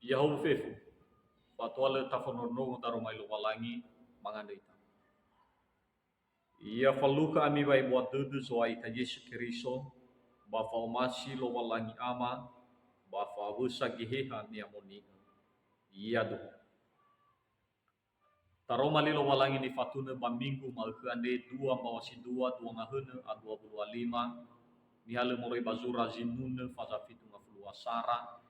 Yahoo fefu patuale tafonono taromai lo walangi manganda ita. Ia faluka ami bai buat dudu soai ta Yesu Keriso ba faumasi lo walangi ama ba fausa giheha ni amoni. Ia do. Taromali lo walangi ni fatuna ba minggu malke ande dua mawasi dua ngahene a 25 ni hale morai bazura zinune faza fitu ngafulu asara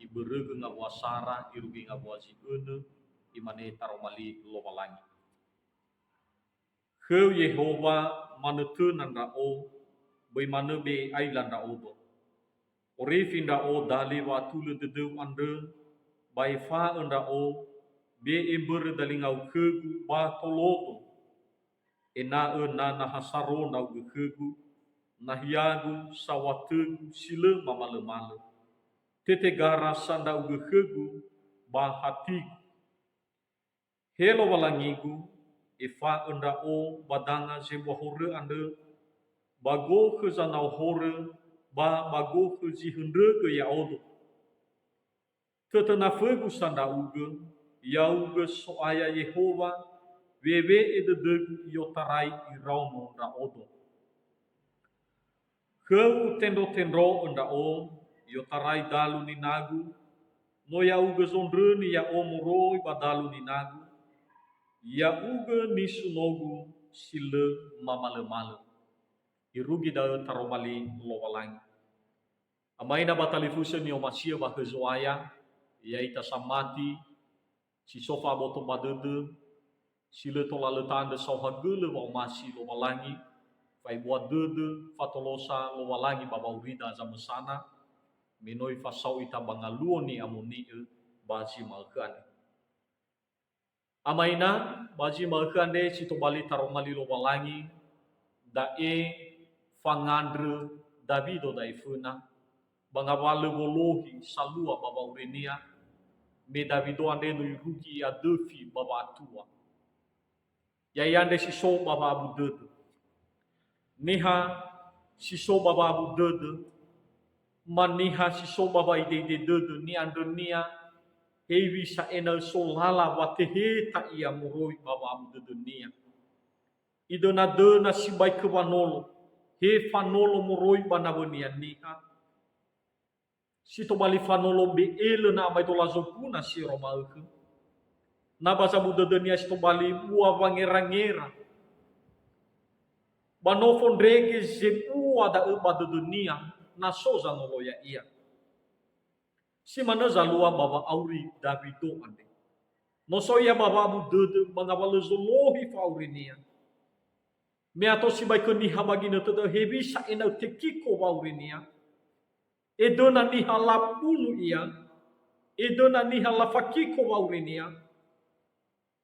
iberege ngawasara irugi ngawazi ene imane taromali lo walangi. Kheu Yehova manete nanda o bai mane be ailanda o do. Orifinda o dali watule dedeu ande bai fa anda o be ember dalingau kegu ba toloto ena na hasaro na kegu na hiagu sawategu sile mamale male tete gara sanda kegu ba hatiku helo walangiku ifa anda o badanga sembo hore ande bago ke zanau hore bago ke zihendre ke ya odo tetena fegu sanda uge ya uge soaya Yehova wewe ededegu yotarai irauno ra odo keu tendo anda o yotarai dalu ni nagu no ya uge zondreni ya omoroi badalu ni nagu ya uge nisunogu sile mamale-male. Irugi da taromali lowalangi. Amaina batalifuse ni omasia bakezoaya, ya ita samati, si sofa boto badede, sile tola letande sauhagele wa omasi lowalangi, fai buat dede, fatolosa lowalangi babaurida zamusana, minoi fasau ita bangaluoni amuni basi malkane. Amaina baji malkande sito bali taromali lo walangi da fangandre Davido da ifuna bangawale wolohi salua baba urenia me Davido ande no iruki ya defi baba atua ya yande siso baba abu dede niha siso baba abu dede maniha siso baba ide dede ni andonia hewi sa enel solala watehe ta ia moroi baba amu de dunia. Idona dena si baik kewanolo. He fanolo moroi banawenia niha. Si to bali fanolo be ele na amai to lazopuna si romalke. Na basa amu de dunia si to bali ua wangera-ngera. Banofon rege zepua da eba de dunia. Na soza nolo ya ia. Si mana zalua baba auri Davido ande. No soia baba abu dede mangawale zolohi fa aurinia. Me ato si bai keni habagina todo hebi sa ena tekiko wa aurinia. Edona ni halapulu ia. Edona ni halafakiko wa aurinia.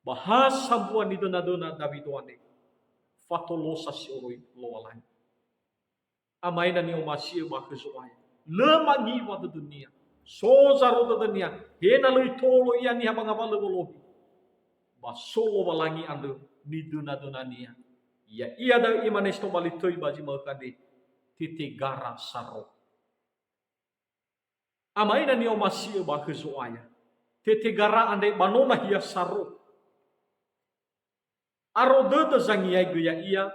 Bahasa buan ni dona Davido ande. Fatolosa si oroi loalai. Amaina ni omasia bakezoai. Lemangi wa de dunia. So zaro da dunia hena lo itolo ia ni habangabale wolohi ba solo walangi ando ni duna nia ya ia da imane sto bali toi baji makade titi gara saro amaina ni omasia ba kezoaya titi gara ande banona hia saro aro de zangi ya ia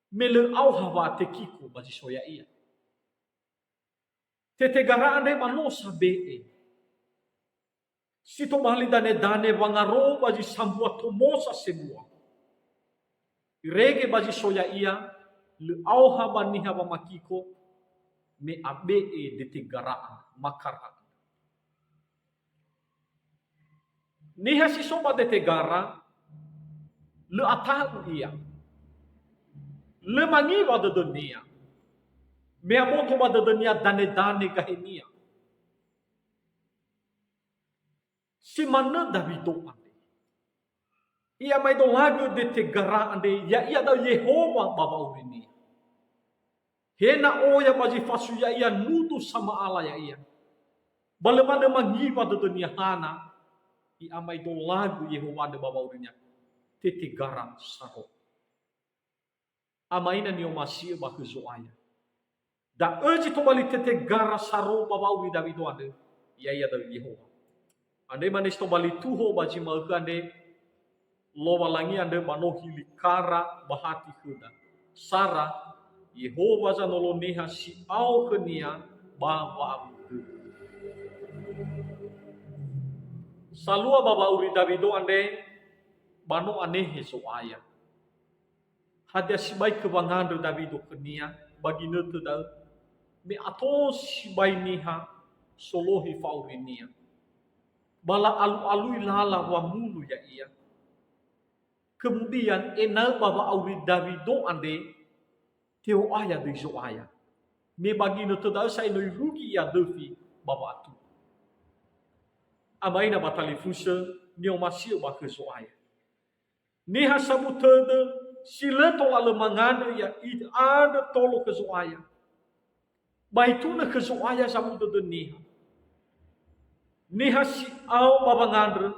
mele au hawa tekiko baji soya ia tete gara ande manosa be sito mahali dane wangaro baji sambua tomosa semua irege baji soya ia le auha baniha wa makiko me abe de tegara makara niha si soba de tegara le atahu ia le mangiwa de dunia me amoto ba de dunia dane kahenia si mana Davido ande. Ia mai do lagu de tegara ande. Ya ia da Yehova baba urini. Hena oya baji fasu ya ia nudu sama Allah ya ia. Balemana mangiwa de dunia hana. Ia mai do lagu Yehova de baba urinya. Te tegara saro. Amaina ni omasia bakuzoaya. Da eji to bali te tegara saro baba uri Davido ande. ia da Yehova. Ande manis to bali tuho baji mahu ande lowa langi ande banohi likara bahati kuda. Sara Yehova zanoloniha neha si au kenia bawa abu. Salua baba uri Davido ande bano anehe so aya. Hadia si baik kebangan Davido kenia bagi netu da me ato si bai niha solohi faurinia. Bala alu-alui lala wa mulu ya ia. Kemudian enal baba auri Davido ande teo aya de so aya. Me bagi netu da sa ino rugi ya devi baba atu. Amaina batali fusa nio masio ba so aya. Niha sabutada sila tola lemangana ya id ada tolo ke so aya. Baituna ke so aya sabutada niha. Niha si au babangandra,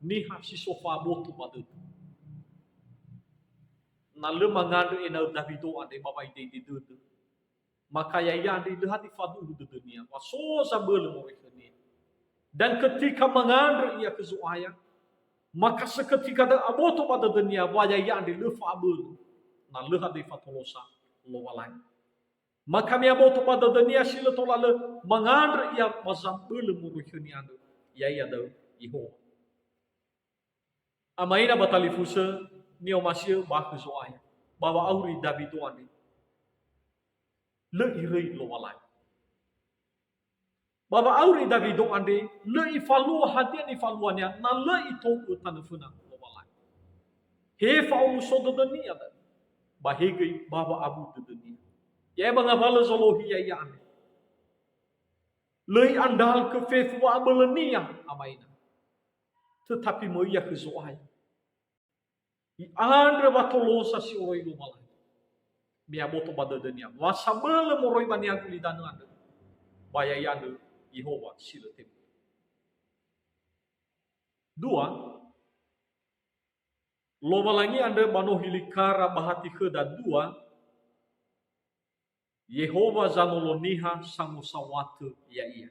niha si sofa botu badut. Na lemangandra ena Davido ande babai de dudu. Maka ya ande lehati fadu de dunia. Waso sabele mo ikani. Dan ketika mengandra ia ke so aya, maka seketika da aboto pada dunia waya ya ande lefa abul. Na lehati fatolosa lowalai. Maka mi aboto pada dunia sila tolale mengandra ia mazambele mo ikani ande. Ya da Yehova. Amaina batali fusa nio masio ba ke so aya. Bawa auri Davido ande. Le irei lo walai. Baba auri Davido ande le ifalua hadian ifaluannya na le ito utanufuna lo walai. He fa umusodo dunia da. Bahege baba abu de dunia. Ya bangabala zolohi ya ande. Le andal ke fefua abelenia amaina. Tetapi moia ke so aya. I andre batolosa si oroi lo walai. Mia boto pada dunia. Wasabele moroi bani aku lidanu ande. Baya yande Yehova sila tempo. Dua, loba lagi ande bano hilikara bahati keda dua. Yehova zanoloniha samusawatu ya ia.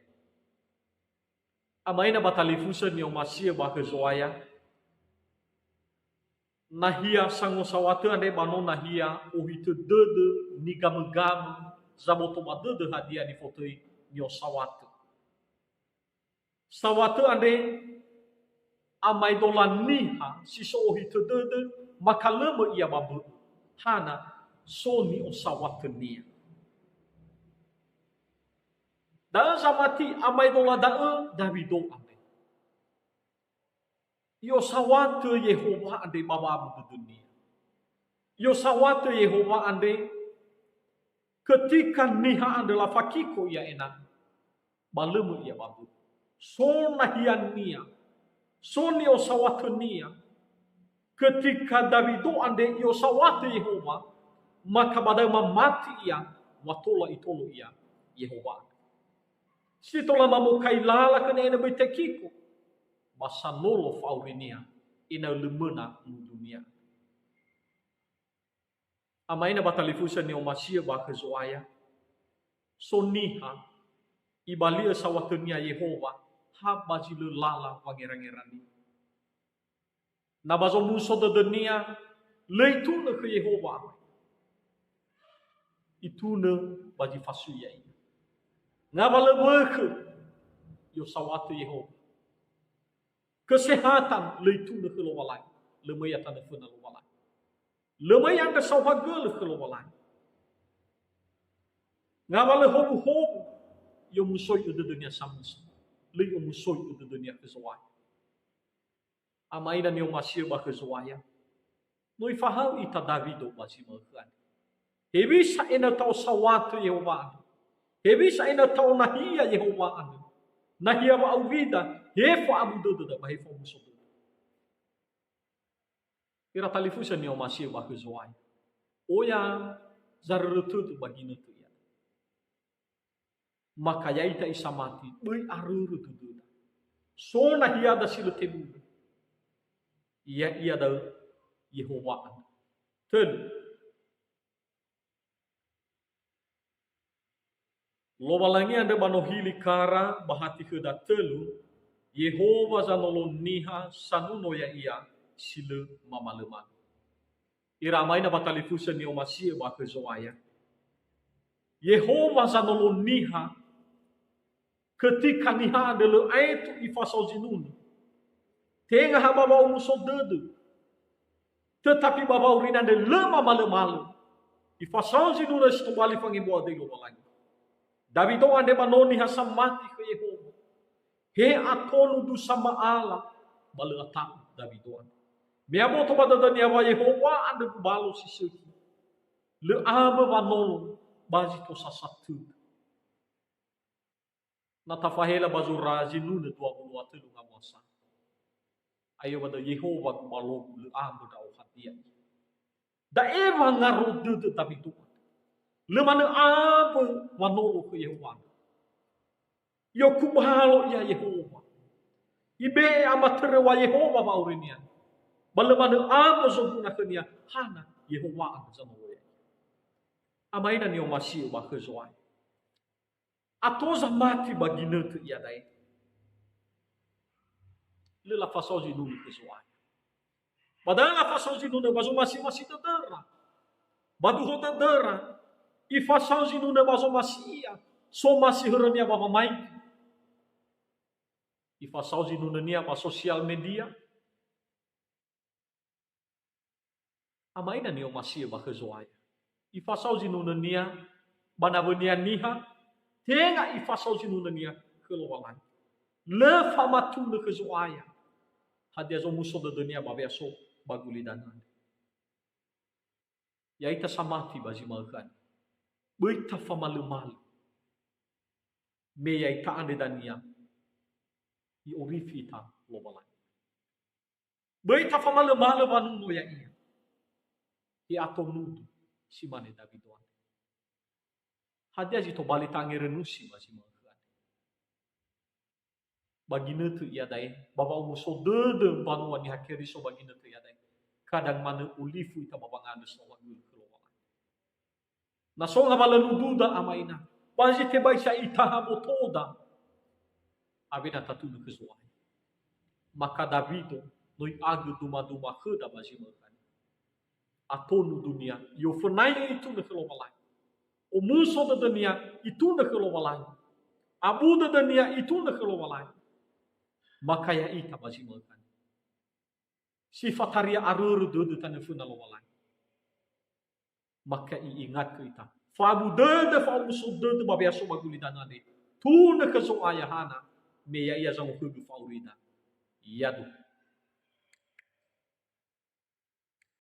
Amaina batalifusa ni omasia baka zoaya. Nahia sangusawatu ande bano nahia ohite dede nigamegamu zaboto badede hadia ni fotoi ni osawatu. Sawatu ande amai dolan niha si sohi tedede makalema ia babu hana soni osawatu nia. Da samati amai dolan da Davido ande. Yo sawatu Yehova ande babamu di dunia. Yo sawatu Yehova ande ketika niha adalah fakiko ia enak. Balemu ia babu. So nahian nia. So ni osawatu nia. Ketika Davido ande yo sawatu Yehova. Maka badai mati ia. Watola itolo ia Yehova. Sitola mamukai lala kena ena betekiko. Basa nolo faurinia. Ina lemena mu dunia. Amaina batalifusa ni omasia baka zoaya. So niha. Ibalia sawatunia Yehova. Habaji lala wangerang-ngerani. Nabazo muso de dunia. Leituna ke Yehova. Ituna baji fasuya ini. Ngabala berke. Yo sawatu Yehova. Kesehatan leituna ke lowalai. Lemaya tanah funa lowalai. Lemaya anda sauhagel ke lowalai. Ngabala hobu-hobu. Yo musoi de dunia samus. Le yo musoi de dunia kezoai. Amaina ni omasia ba kezoaya. Noi fahau ita Davido basi makan. Hebisa ena tau sawatu Yehova. Hebisa ena tau nahia Yehova anu. Nahia wa awida. Hefa abu dodo da bahefa muso dodo. Kira talifusa ni omasia ba kezoai. Oya zarurutu bagina tu ya. Maka yaita isamati. Ui aruru tu dodo. So nahia da sila tebu. Ia da Yehova anu. Ten. Lobalangi anda banohili kara bahati keda telu, Yehova zanolo niha sanuno ya ia sile mamaleman. Iramai na batalifusa ni omasia baka zoaya. Yehova zanolo niha ketika niha adalah aitu ifasau zinunu. Tengah baba umuso dedu. Tetapi baba urina de lema malemale. Ifasau zinunu setubali fangibo ade lobalangi. Davido ande banoni hasamati ke Yehova. He atonu du sama Allah bale atak Davido. Miabo to badada ni awa Yehova ande balo siseki. Le ame banolo bazi to sasatu. Natafahela bazura zinune 23 ngamosa. Ayo bada Yehova balo le ame da hatia. Da eva ngaro de Davido. Le mana apa wanolo ke Yehova. Yo kubalo ya Yehova. Ibe amatere wa Yehova maurinia. Balemana apa zoguna kenia hana Yehova ang zanoya. Amaina ni omasi ba kezoai. Atoza mati bagina tu ia dai. Le la fasau ji nunu kezoai. Padahal la fasau ji nunu bazo masih tedera. Badu tedera. I fasau ji nunu bazo masia. So masih herania bapa mai. I fasau ji nunu nia pa sosial media. Amaina ni omasi ba kezoai. I fasau ji nunu nia banabenia niha. Tenga i fasau ji nunu nia kelowalan. Le famatu le kezoai. Hadia zo muso de dunia babeaso baguli danan. Ya ita samati bazi makan. Beita famalumal. Me ya ita ande dania. I orifita lobalan. Beita famalumal banuno ya ia. I atom nudu si mane Davidoan. Hadia zito balitangi renusi bazi makan. Bagina tu ia dai baba umuso dede banuan ni hakiri so bagina tu ia dai kadang mana ulifu ita baba ngada so wagul keluar na so ngabala nududa amaina bazi te baisa ita hamotoda abina tatu du kesuai maka Davido noi agu duma kheda bazi makan atonu dunia yo fenai itu na keluar o muso da dunia itu na keluar abu da dunia itu na keluar maka ya ita bazi makan. Sifat haria arur dede tane funa lowalan. Maka ingat ke ita. Fabu dede fa usul dede babiaso baguli danane. Tu na kaso ayahana me ya iya zangu kubu faurida. Yadu.